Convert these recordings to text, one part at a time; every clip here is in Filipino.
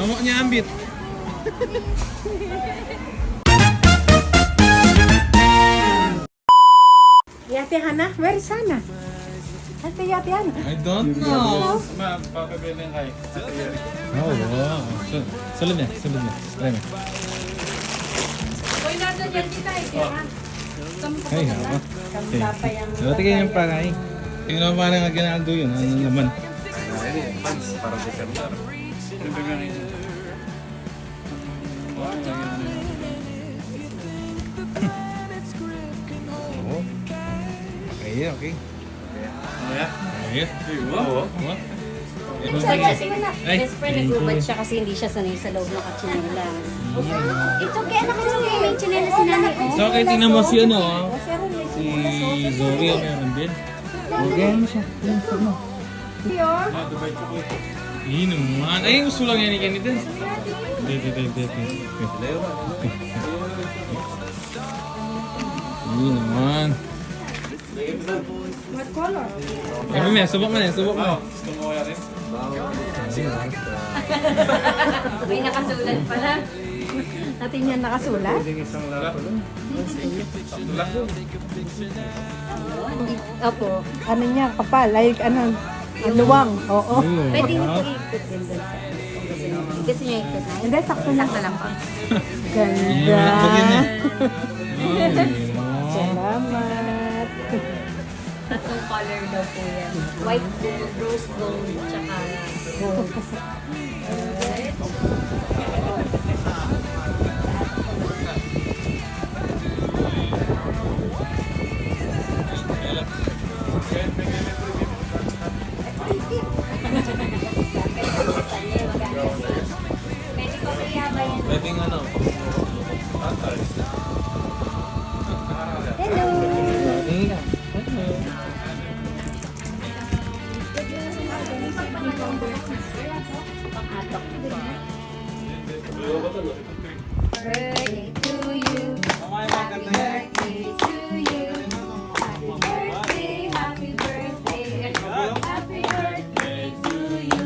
Mama niya ambit. Yate Hana, where is Hana? Ate Yate Hana. I don't know. Papabiling kay. Oh, wow. Sulod niya, sulod niya. Try mo. Uy, nandun yan kita eh. Ay, hapa. Kamla pa yung... Dati kayo yung pakay. Tingnan mo parang ginaldo yun. Ano naman? Para December. Okay, okay. Ano Okay. Wow. What? Best friend, nag-ubad siya kasi hindi siya sanay sa loob ng katsinila. It's okay, anak ko lang may chinela si nanay. So, okay, tingnan mo si ano, si Zoe, meron din. Okay, ano siya? Iyi naman. Ay, gusto lang yan ni Kenny din. Hindi. Iyi naman. What color? Ay, may subok mo na, subok mo. Gusto mo kaya rin? May nakasulat pala. Natin yan nakasulat? Isang laro. Opo. Ano niya, kapal, like ano, luwang. Oo. Pwede niyo po ikot din doon sa... Gusto niyo ikot na? Hindi, sakto lang. Sakto lang po. Iyi Ganda. naman. Bagyan niya. Salamat. Tatlong color daw po yan. White gold, rose gold, tsaka gold. Pwede ko kaya ba yan? Pwedeng ano. Hello! Birthday to you. Happy birthday to you. Happy birthday, happy birthday. Happy birthday to you.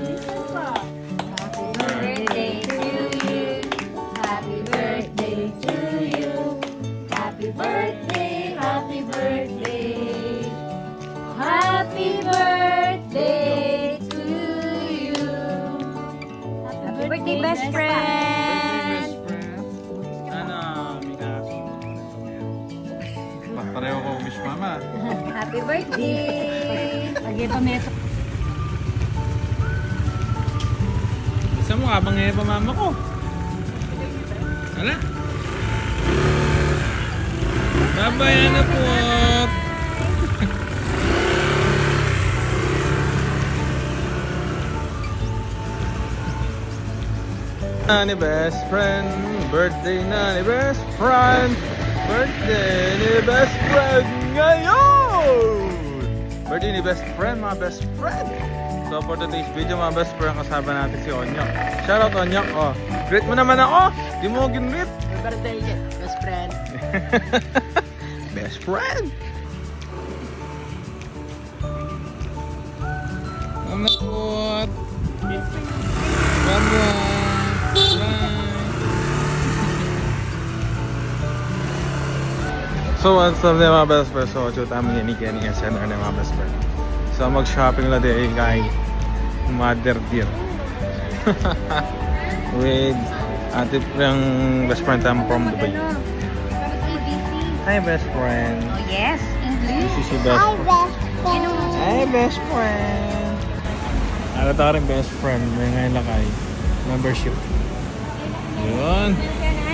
Happy birthday to you. Happy birthday to you. Happy birthday, happy birthday. Happy birthday to you. Happy birthday, best friend. Pareho ko wish mama. Happy birthday. Lagi pa meto. Isa mo ka bang pa mama ko? Wala. Babayan na po. Ni best friend, birthday na ni best friend, birthday ni best friend ngayon! Birthday ni best friend, mga best friend! So for today's video, mga best friend, kasama natin si Onyok. Shoutout Onyok, oh. Greet mo naman ako! Di mo ginreet! Birthday, best friend. Best friend! Mamakot! Bye-bye! So what's up mga best friend? So chuta kami ni Kenny SNR na mga best friend. So mag-shopping lang din kay Mother Dear. With ate yung best friend tam from Dubai. Hi best friend. Oh yes, English. This is si best friend. Hi best friend. Ano tayo rin best friend? May ngayon lakay. Membership. Yun.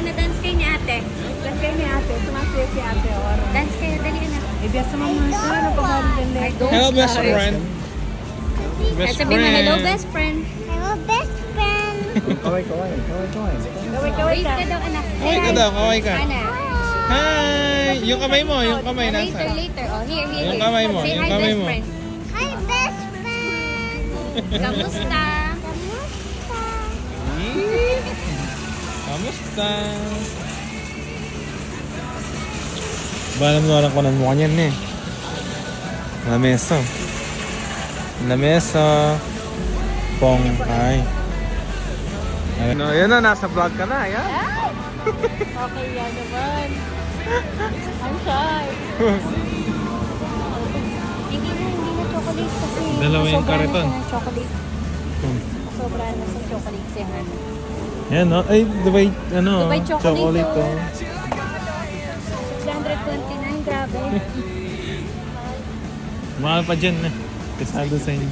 Na-dance kayo ni ate. Dance kayo ni ate. Sumasaya si ate. Oro. Dance kayo, dali na. Eh, biya sa mga siya. Ano pa ba rin Hello best friend. Best Sabi mo, hello friend. best friend. Hello, best friend. Kaway Wait ka. ka daw anak. Kaway ka daw, kaway ka. Ana. Hi! Yung kamay mo, yung kamay Later, nasa. later. Oh, here. Yung kamay mo, Say yung hi, kamay best mo. friend. Hi, best friend. Kamusta? Kamusta? Balam na ko ng mukha niyan eh. Lamesa. Lamesa. Pong. Ay. Ano No, yan na, nasa vlog ka na, yan. Okay yan naman. I'm shy. Hindi na chocolate kasi Dalawa yung nasobra na kariton. siya ng chocolate. Sobra na sa chocolate si Hana. Yan, no? Ay, Dubai, ano, Dubai chocolate, to. 629, grabe. Mahal pa dyan, na. Kasado sa inyo.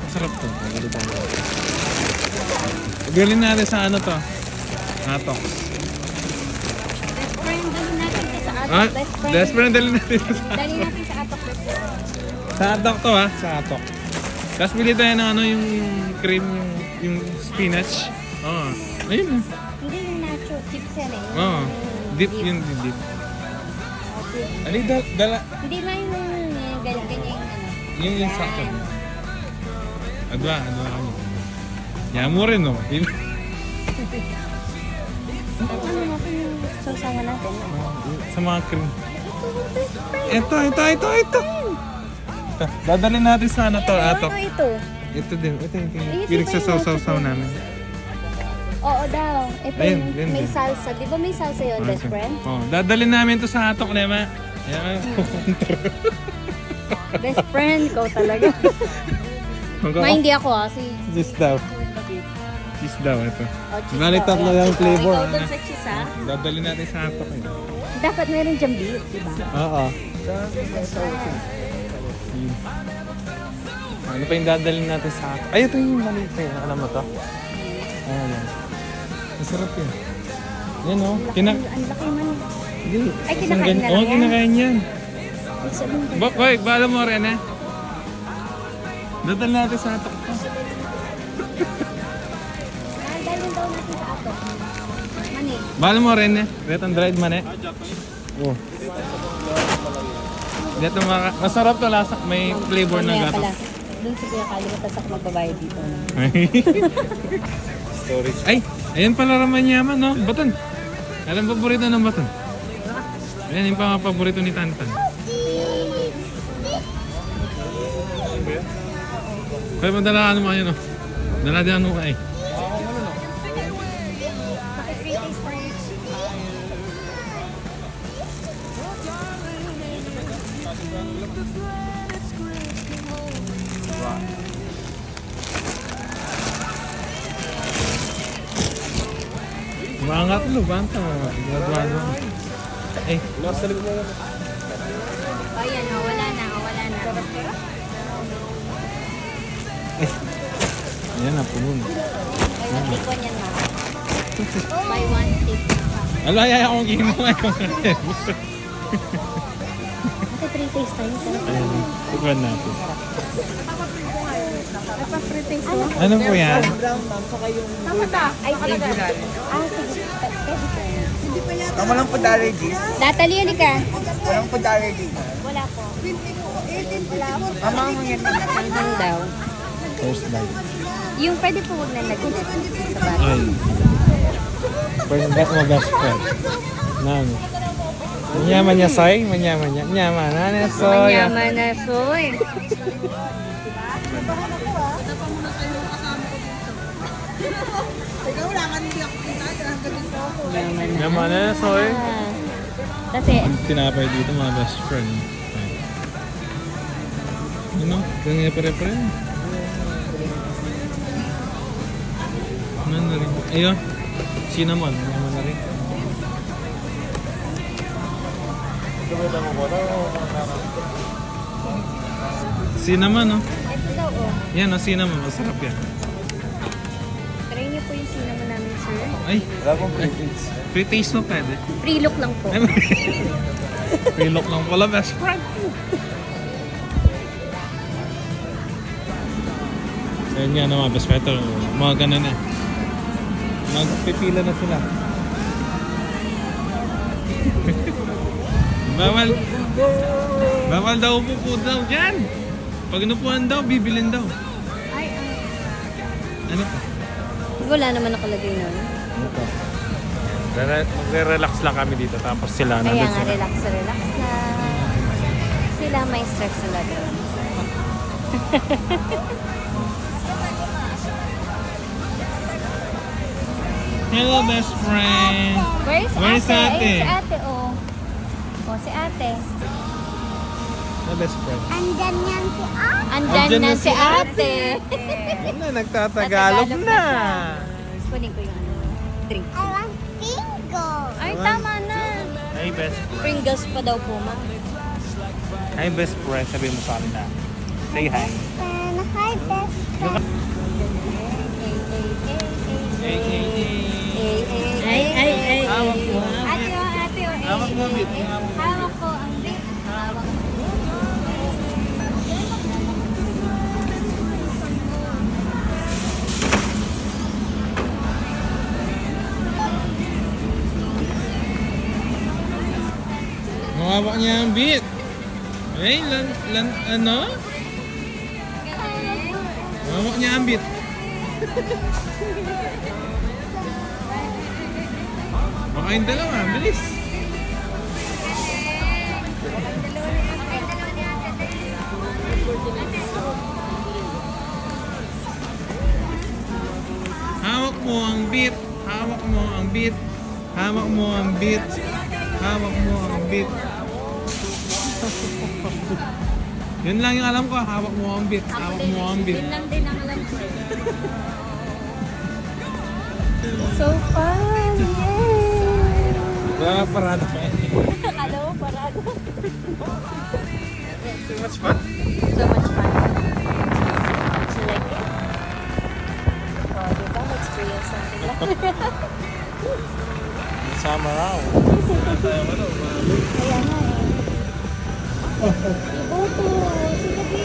Sarap to. Magalit tayo. Galing natin sa ano to? Atok. Best friend, dali natin to sa atok. Ah, Best friend. best friend, dali natin sa Dali natin sa atok, best friend. Sa atok to, ha? Sa atok. Tapos bili tayo ng ano, yung cream, yung spinach. Oo. Ayun. Hindi yung nacho chips yan eh. Oo. Dip yun, dip. Ali, dala. Hindi na yung ganyan yung ano. Yung sakto. Adwa kami. Yan mo rin, no? Ano natin yung sausawan natin? Sa mga cream. Ito. Dadalhin natin sa ano to, atok. Ano ito? Ito din, ito yung Ay, pinig sa ito ba yung sausaw namin. Oo daw. Ito Ayun, yung yun may din. salsa. Di ba may salsa yun, best friend? Oh, dadalhin namin to sa atok, Nema. Yan. Best friend, ikaw talaga. Ma, hindi ako Si Cheese daw. Cheese daw, ito. Oh, cheese Bali, daw. tatlo Ayan, yung ikaw. flavor, Ikaw ah. dun sa cheese, ha? Dadalhin natin sa atok. Dapat meron dyan beef, di ba? Oo. Ano pa yung dadalhin natin sa atok? Ay, ito yung maliit eh. Alam mo to? Ayan yan. Masarap yun. Yan o. Ang laki man. Hindi. Ay, kinakain na lang Oo, yan? kinakain yan. Ay, sabihin ko. Boy, bala mo rin eh. Dadalhin natin sa atok to. Dalhin daw natin sa atok. Mani. Bala mo rin eh. Wet and dried man eh. Oh. Dito masarap to lasa. May flavor ng Mamaya gato. pala. Doon sa kuya kalimutan sa magbabayad dito. Storage. Ay, ayan pala raman yaman, no? Baton. Alam paborito ng baton. Ayan yung mga paborito ni Tantan. Kaya madala ano mo yun, no? Dala di ano ka eh. Maangat lo, banta. Graduado. Eh, nasa likod mo. Ayan, wala na. Ayan na, puno na. Ay, one take one yan, ma. Buy one, take one. Ala, ay akong game mo ngayon. Ito, 3 days tayo. Ayan, tikman natin. Nagpa-pretend ko. Ano po yan? Ay, sige. Sige. Tama lang po allergies. Datali, ka. Walang po allergies. Wala po. Mama mo yan. Hanggang daw. First bite. Yung pwede po huwag na lagyan sa bata. Ay. First bite mo best friend. Nami. Manyaman niya, soy? Manyaman niya. Manyaman na soy. Manyaman na soy. Manyaman na soy. Kasi, Tinapay dito mga best friend. Ano? Ganyan pare-pare. Ano na rin? Ayun. Cinnamon. Naman na rin. Cinnamon, no? ito daw, oh. Yan, no? Cinnamon. Masarap yan. Try niyo po yung cinnamon namin, sir. Ay. Free taste mo pwede. Free look lang po. Free look lang pala, best friend. So yun nga naman, best friend. Mga ganun na. Magpipila na sila. Bawal daw upo daw dyan. Pag inupuan daw, bibilin daw. Ano pa? Wala naman nakalagay nun. Ano pa? Magre-relax lang kami dito tapos sila Kaya nandun nga, sila. relax na. Sila may stress sila doon. Hello, best friend. Where's Where's ate? ate? Ayun si ate, oh. Oh, si ate. Hello, best friend. Andyan yan si Ate. Andyan Andyan na na si si ate. Yan na, nagtatagalog na. Kunin ko yung drink. I want bingo. Ay, tama na. Hey, best friend. Pringles pa daw po, ma. Hi, best friend. Sabi mo sa akin na. Say hi. And hi, best friend. Hey, hey, hey. Ay. Hawak mo. Ate, oh. Hawak mo, Bit. Hawak mo. Hawak ko ang bit. Hawak mo. Mawawak niya ang beat. Hey, ano? Mawawak niya ang beat. Baka yung dalawa, bilis. Hawak mo ang beat. Hawak mo ang beat. Hawak mo ang beat. Hawak mo ang beat. Yun lang yung alam ko, hawak mo ang beat. Hawak mo ang beat. Yun lang din ang alam ko. So fun! Yay! Wala parada pa yun. Akala mo, parado. Too much fun. So much fun. You like it? Oh, di ba? Na-experience something lang. Sama raw. Kaya nga eh. Iboto! Sinabi!